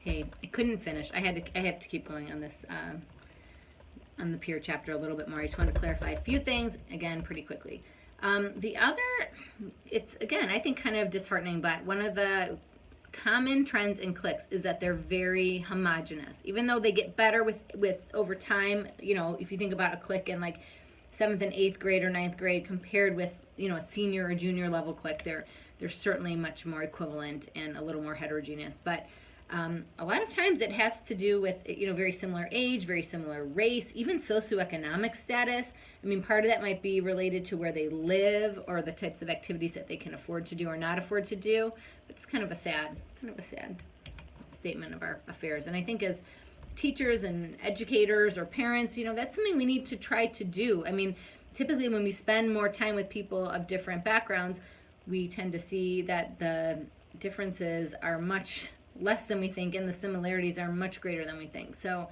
Hey, I couldn't finish. I have to keep going on this on the peer chapter a little bit more. I just wanted to clarify a few things again pretty quickly. The other, it's again, I think kind of disheartening, but one of the common trends in cliques is that they're very homogenous. Even though they get better with over time, you know, if you think about a clique in like 7th and 8th grade or 9th grade compared with, you know, a senior or junior level clique, they're certainly much more equivalent and a little more heterogeneous. But a lot of times it has to do with, you know, very similar age, very similar race, even socioeconomic status. I mean, part of that might be related to where they live or the types of activities that they can afford to do or not afford to do. But it's kind of a sad statement of our affairs. And I think as teachers and educators or parents, you know, that's something we need to try to do. I mean, typically when we spend more time with people of different backgrounds, we tend to see that the differences are much less than we think and the similarities are much greater than we think. So,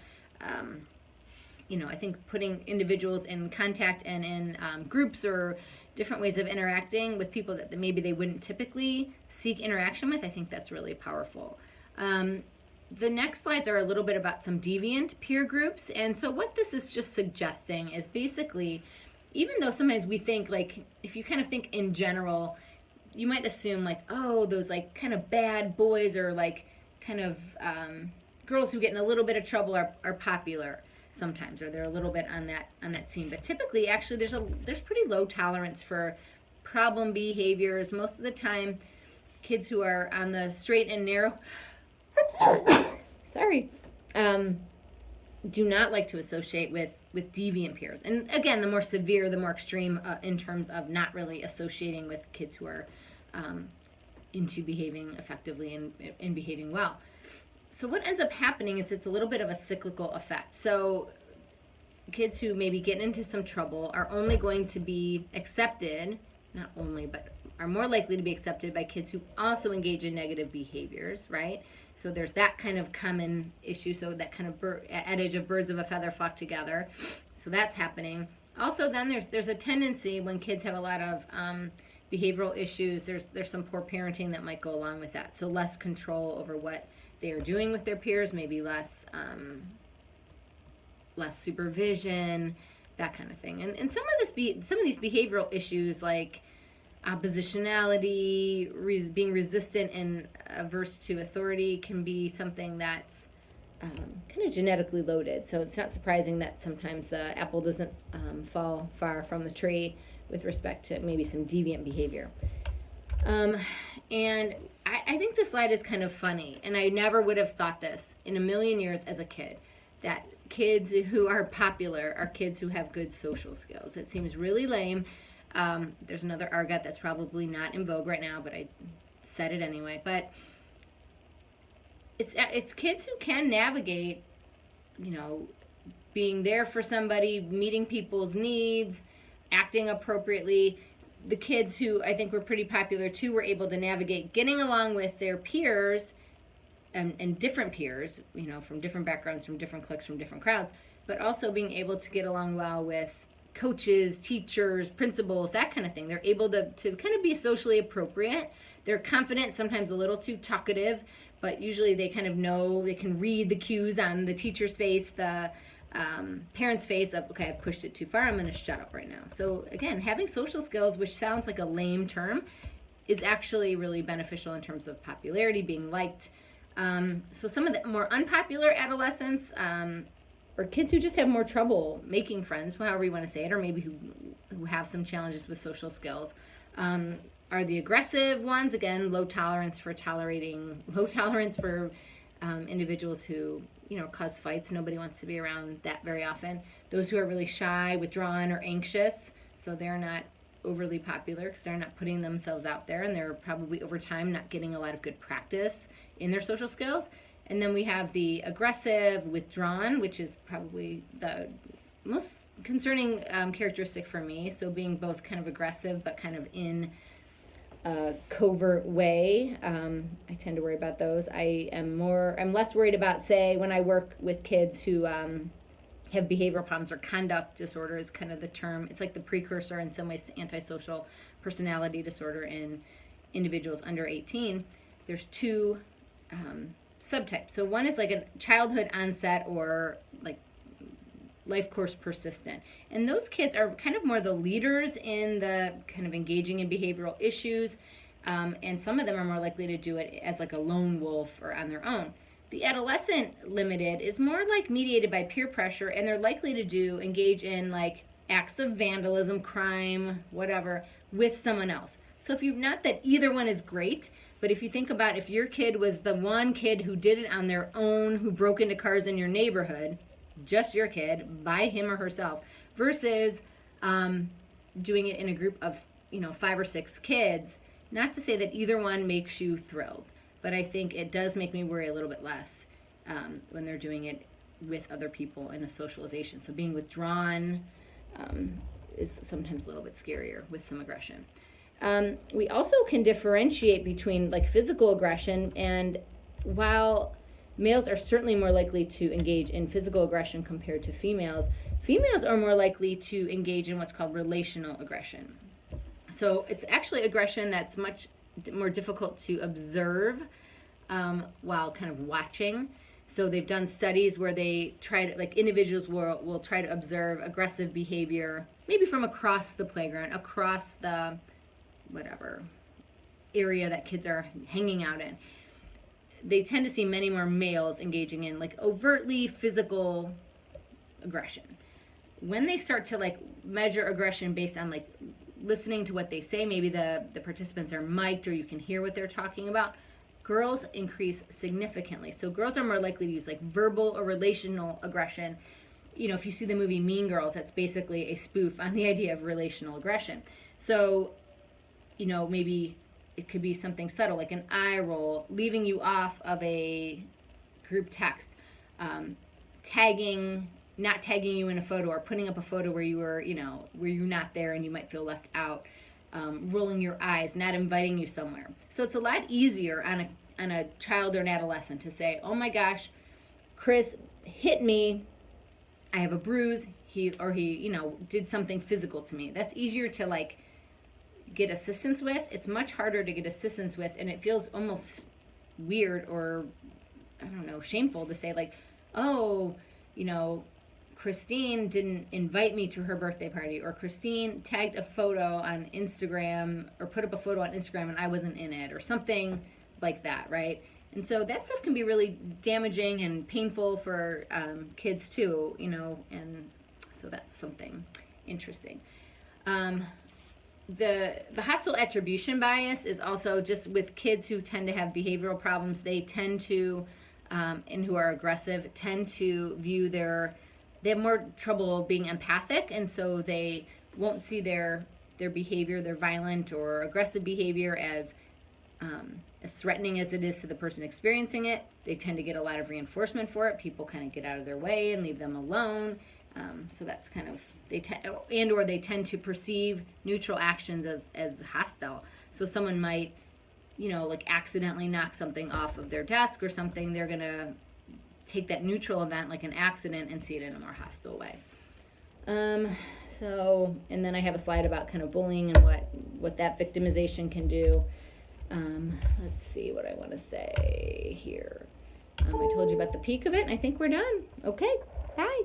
you know, I think putting individuals in contact and in groups or different ways of interacting with people that maybe they wouldn't typically seek interaction with, I think that's really powerful. The next slides are a little bit about some deviant peer groups. And so what this is just suggesting is basically, even though sometimes we think, like, if you kind of think in general, you might assume like, oh, those like kind of bad boys or like kind of girls who get in a little bit of trouble are popular sometimes, or they're a little bit on that scene. But typically, actually, there's pretty low tolerance for problem behaviors. Most of the time, kids who are on the straight and narrow, do not like to associate with deviant peers. And again, the more severe, the more extreme in terms of not really associating with kids who are into behaving effectively and behaving well. So what ends up happening is it's a little bit of a cyclical effect. So kids who maybe get into some trouble are only going to be accepted, not only, but are more likely to be accepted by kids who also engage in negative behaviors, right? So there's that kind of common issue, so that kind of adage of birds of a feather flock together. So that's happening. Also, then there's a tendency when kids have a lot of behavioral issues, there's some poor parenting that might go along with that. So less control over what they are doing with their peers, maybe less supervision, that kind of thing. And some of these behavioral issues like oppositionality, being resistant and averse to authority can be something that's kind of genetically loaded. So it's not surprising that sometimes the apple doesn't fall far from the tree with respect to maybe some deviant behavior. And I think this slide is kind of funny, and I never would have thought this in a million years as a kid, that kids who are popular are kids who have good social skills. It seems really lame. There's another argot that's probably not in vogue right now, but I said it anyway. But it's kids who can navigate, you know, being there for somebody, meeting people's needs, acting appropriately. The kids who I think were pretty popular too were able to navigate getting along with their peers and different peers, you know, from different backgrounds, from different cliques, from different crowds, but also being able to get along well with coaches, teachers, principals, that kind of thing. They're able to kind of be socially appropriate. They're confident, sometimes a little too talkative, but usually they kind of know, they can read the cues on the teacher's face, the parents' face of, okay, I've pushed it too far, I'm going to shut up right now. So again, having social skills, which sounds like a lame term, is actually really beneficial in terms of popularity, being liked. So some of the more unpopular adolescents, or kids who just have more trouble making friends, however you want to say it, or maybe who have some challenges with social skills, are the aggressive ones. Again, low tolerance for individuals who, you know, cause fights. Nobody wants to be around that very often. Those who are really shy, withdrawn, or anxious, so they're not overly popular because they're not putting themselves out there, and they're probably over time not getting a lot of good practice in their social skills. And then we have the aggressive, withdrawn, which is probably the most concerning characteristic for me. So being both kind of aggressive but kind of in a covert way. I tend to worry about those. I'm less worried about, say, when I work with kids who have behavioral problems, or conduct disorder is kind of the term. It's like the precursor in some ways to antisocial personality disorder in individuals under 18. There's two subtypes. So one is like a childhood onset or like life course persistent. And those kids are kind of more the leaders in the kind of engaging in behavioral issues. And some of them are more likely to do it as like a lone wolf or on their own. The adolescent limited is more like mediated by peer pressure, and they're likely to engage in like acts of vandalism, crime, whatever, with someone else. So if you, not that either one is great, but if you think about if your kid was the one kid who did it on their own, who broke into cars in your neighborhood, just your kid, by him or herself, versus doing it in a group of 5 or 6 kids, not to say that either one makes you thrilled, but I think it does make me worry a little bit less when they're doing it with other people in a socialization. So being withdrawn is sometimes a little bit scarier with some aggression. We also can differentiate between like physical aggression, and while males are certainly more likely to engage in physical aggression compared to females, females are more likely to engage in what's called relational aggression. So it's actually aggression that's much more difficult to observe while kind of watching. So they've done studies where they try to, like individuals will try to observe aggressive behavior, maybe from across the playground, across the whatever area that kids are hanging out in. They tend to see many more males engaging in like overtly physical aggression. When they start to like measure aggression based on like listening to what they say, maybe the participants are mic'd or you can hear what they're talking about, girls increase significantly. So girls are more likely to use like verbal or relational aggression. If you see the movie Mean Girls, that's basically a spoof on the idea of relational aggression. So, maybe it could be something subtle, like an eye roll, leaving you off of a group text, not tagging you in a photo, or putting up a photo where you were, where you're not there and you might feel left out, rolling your eyes, not inviting you somewhere. So it's a lot easier on a child or an adolescent to say, oh my gosh, Chris hit me, I have a bruise, he did something physical to me. That's easier to like get assistance with. It's much harder to get assistance with, and it feels almost weird or I don't know, shameful to say like, oh, Christine didn't invite me to her birthday party, or Christine tagged a photo on Instagram or put up a photo on Instagram and I wasn't in it, or something like that, right? And so that stuff can be really damaging and painful for kids too, and so that's something interesting. The hostile attribution bias is also just with kids who tend to have behavioral problems. They tend to, and who are aggressive, tend to view they have more trouble being empathic, and so they won't see their behavior, their violent or aggressive behavior as threatening as it is to the person experiencing it. They tend to get a lot of reinforcement for it. People kind of get out of their way and leave them alone. So that's kind of, they tend to perceive neutral actions as hostile. So someone might, like accidentally knock something off of their desk or something. They're going to take that neutral event like an accident and see it in a more hostile way. And then I have a slide about kind of bullying and what that victimization can do. Let's see what I want to say here. I told you about the peak of it, and I think we're done. Okay, bye.